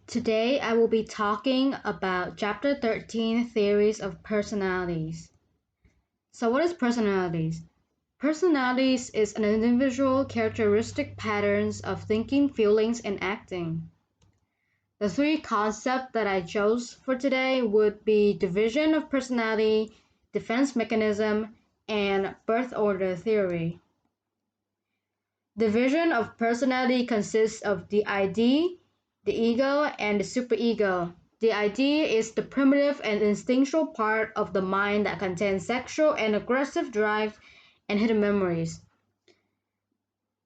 Today I will be talking about Chapter 13 Theories of Personalities. So, what is personalities? Personalities is an individual characteristic patterns of thinking, feelings, and acting. The three concepts that I chose for today would be division of personality, defense mechanism, and birth order theory. Division of personality consists of the ID, the ego, and the superego. The ID is the primitive and instinctual part of the mind that contains sexual and aggressive drives and hidden memories.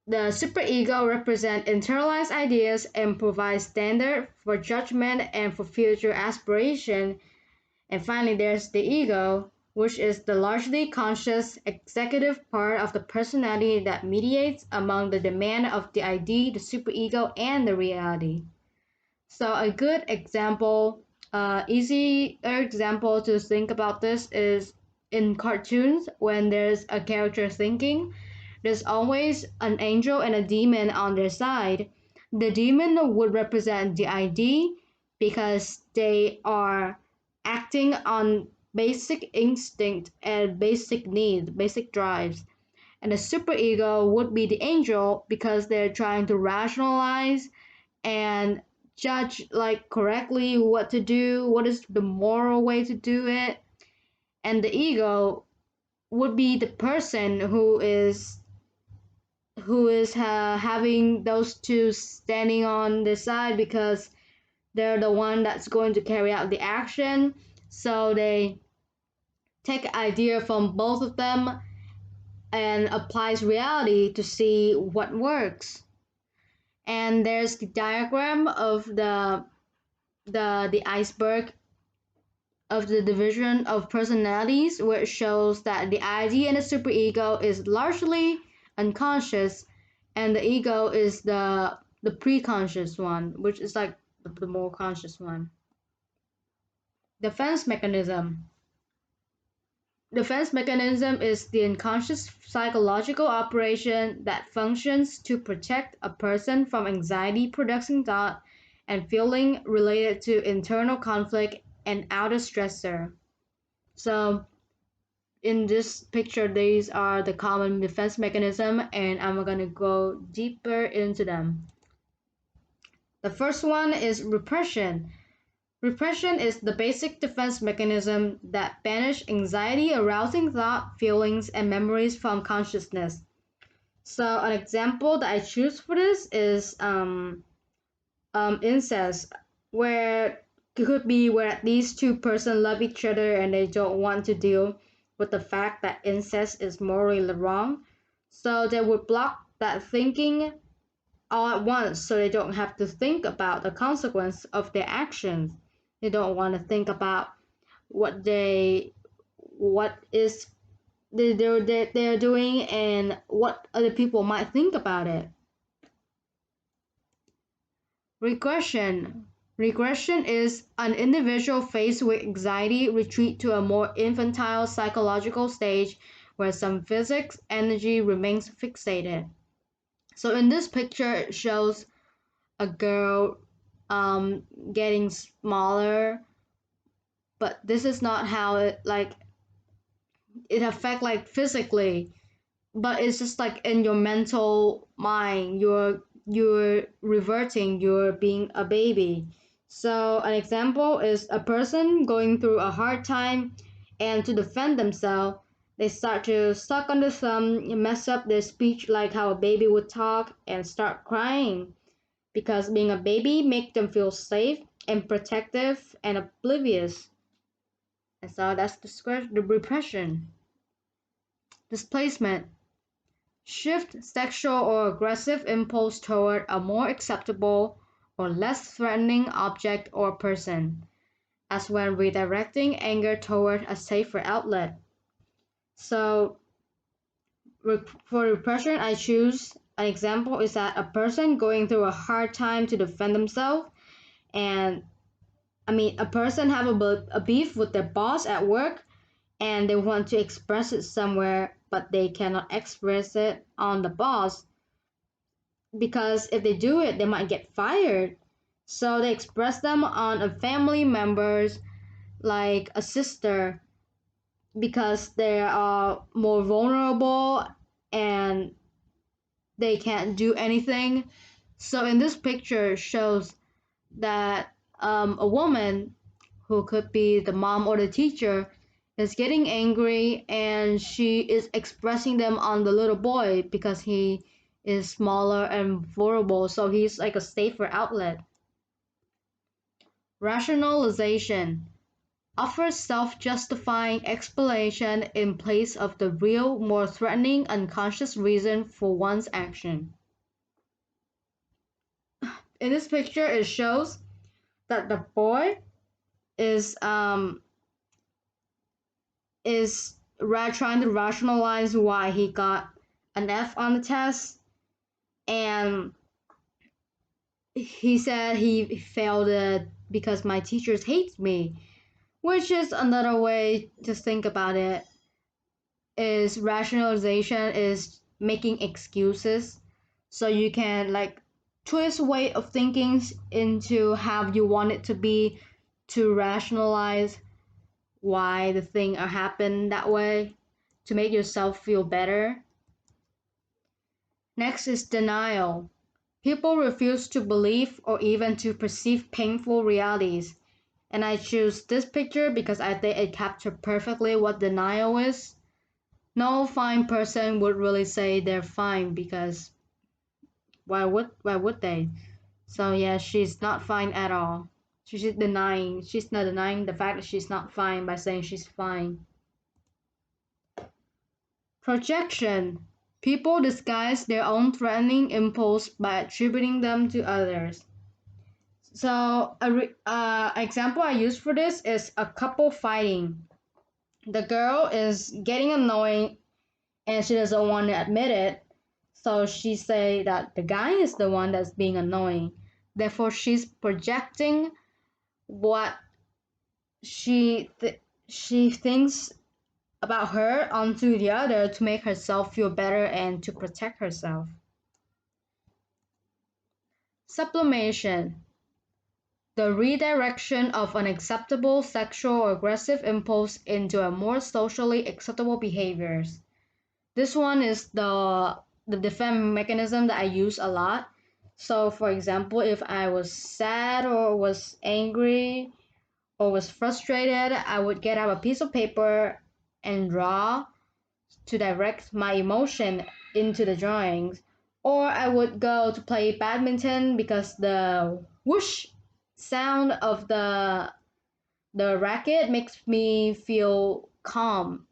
The superego represents internalized ideas and provides standard for judgment and for future aspiration. And finally, there's the ego, which is the largely conscious executive part of the personality that mediates among the demand of the ID, the superego, and the reality. So a good example, easier example to think about this is in cartoons when there's a character thinking, there's always an angel and a demon on their side. The demon would represent the ID because they are acting on basic instinct and basic needs, basic drives. And the superego would be the angel because they're trying to rationalize and judge like correctly what to do, what is the moral way to do it. And the ego would be the person who is having those two standing on the side because they're the one that's going to carry out the action. So they take idea from both of them and applies reality to see what works. And there's the diagram of the iceberg of the division of personalities, where it shows that the ID and the superego is largely unconscious, and the ego is the preconscious one, which is like the more conscious one. Defense mechanism. Defense mechanism is the unconscious psychological operation that functions to protect a person from anxiety-producing thought and feeling related to internal conflict and outer stressor. So in this picture, these are the common defense mechanism, and I'm gonna go deeper into them. The first one is repression. Repression is the basic defense mechanism that banish anxiety-arousing thought, feelings, and memories from consciousness. So an example that I choose for this is incest, where it could be where these two persons love each other and they don't want to deal with the fact that incest is morally wrong. So they would block that thinking all at once so they don't have to think about the consequence of their actions. They don't want to think about what is they're doing and what other people might think about it. Regression. Regression is an individual faced with anxiety retreat to a more infantile psychological stage where some physics energy remains fixated. So in this picture, it shows a girl getting smaller, but this is not how it affect like physically, but it's just like in your mental mind, you're reverting, you're being a baby. So an example is a person going through a hard time, and to defend themselves, they start to suck on the thumb, mess up their speech like how a baby would talk, and start crying because being a baby makes them feel safe and protective and oblivious. And so that's the repression. Displacement. Shift sexual or aggressive impulse toward a more acceptable or less threatening object or person, as when redirecting anger toward a safer outlet. So, for repression, I choose an example is that a person going through a hard time to defend themselves, and a person have a beef with their boss at work, and they want to express it somewhere, but they cannot express it on the boss because if they do it, they might get fired. So they express them on a family members like a sister because they are more vulnerable and they can't do anything. So in this picture shows that a woman who could be the mom or the teacher is getting angry and she is expressing them on the little boy because he is smaller and vulnerable, so he's like a safer outlet. Rationalization offers self-justifying explanation in place of the real, more threatening unconscious reason for one's action. In this picture, it shows that the boy is trying to rationalize why he got an F on the test, and he said he failed it because my teachers hate me, which is another way to think about it. Is rationalization is making excuses so you can like twist way of thinking into how you want it to be to rationalize why the thing happened that way to make yourself feel better. Next is denial. People refuse to believe or even to perceive painful realities. And I choose this picture because I think it captures perfectly what denial is. No fine person would really say they're fine because why would they? So yeah, she's not fine at all. She's not denying the fact that she's not fine by saying she's fine. Projection. People disguise their own threatening impulse by attributing them to others. So, example I use for this is a couple fighting. The girl is getting annoying and she doesn't want to admit it. So she say that the guy is the one that's being annoying. Therefore, she's projecting what she thinks about her onto the other to make herself feel better and to protect herself. Sublimation. The redirection of an acceptable sexual or aggressive impulse into a more socially acceptable behaviors. This one is the defense mechanism that I use a lot. So for example, if I was sad or was angry or was frustrated, I would get out a piece of paper and draw to direct my emotion into the drawings. Or I would go to play badminton because the whoosh sound of the racket makes me feel calm.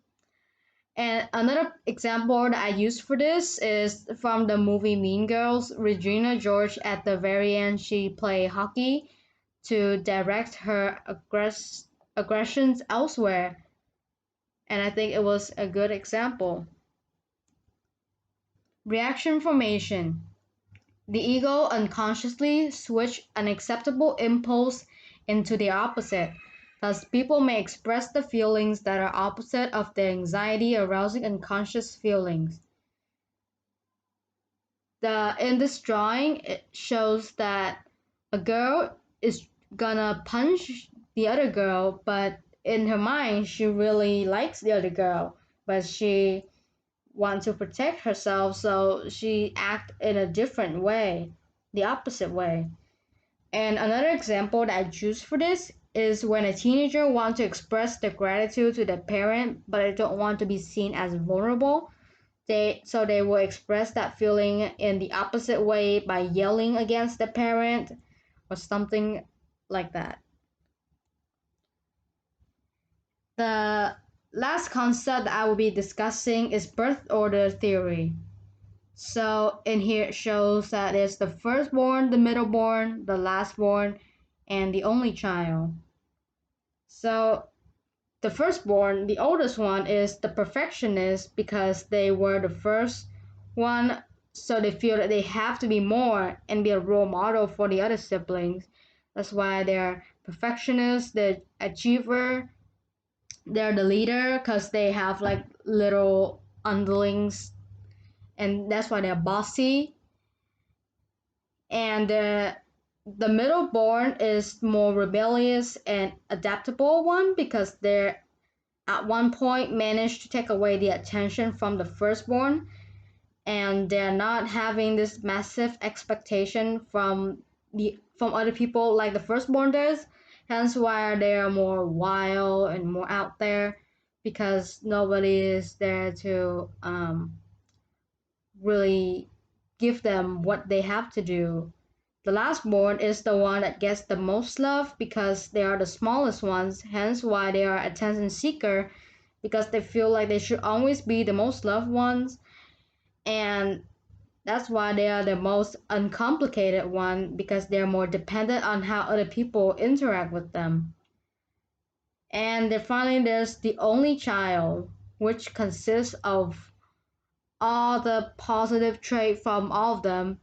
And another example that I use for this is from the movie Mean Girls. Regina George at the very end she played hockey to direct her aggressions elsewhere, and I think it was a good example. Reaction formation. The ego unconsciously switch an acceptable impulse into the opposite. Thus, people may express the feelings that are opposite of the anxiety arousing unconscious feelings. In this drawing, it shows that a girl is gonna punch the other girl, but in her mind, she really likes the other girl, but she want to protect herself, so she act in a different way, the opposite way. And another example that I choose for this is when a teenager wants to express their gratitude to their parent, but they don't want to be seen as vulnerable. They will express that feeling in the opposite way by yelling against the parent or something like that. The last concept that I will be discussing is birth order theory. So in here it shows that it's the firstborn, the middleborn, the lastborn, and the only child. So the firstborn, the oldest one, is the perfectionist because they were the first one, so they feel that they have to be more and be a role model for the other siblings. That's why they're perfectionists, the achiever, they're the leader because they have like little underlings, and that's why they're bossy. And The middle born is more rebellious and adaptable one because they're at one point managed to take away the attention from the firstborn, and they're not having this massive expectation from other people like the firstborn does. Hence why they are more wild and more out there, because nobody is there to really give them what they have to do. The lastborn is the one that gets the most love because they are the smallest ones, hence why they are attention seeker, because they feel like they should always be the most loved ones, and that's why they are the most uncomplicated one because they're more dependent on how other people interact with them. And then finally there's the only child, which consists of all the positive traits from all of them,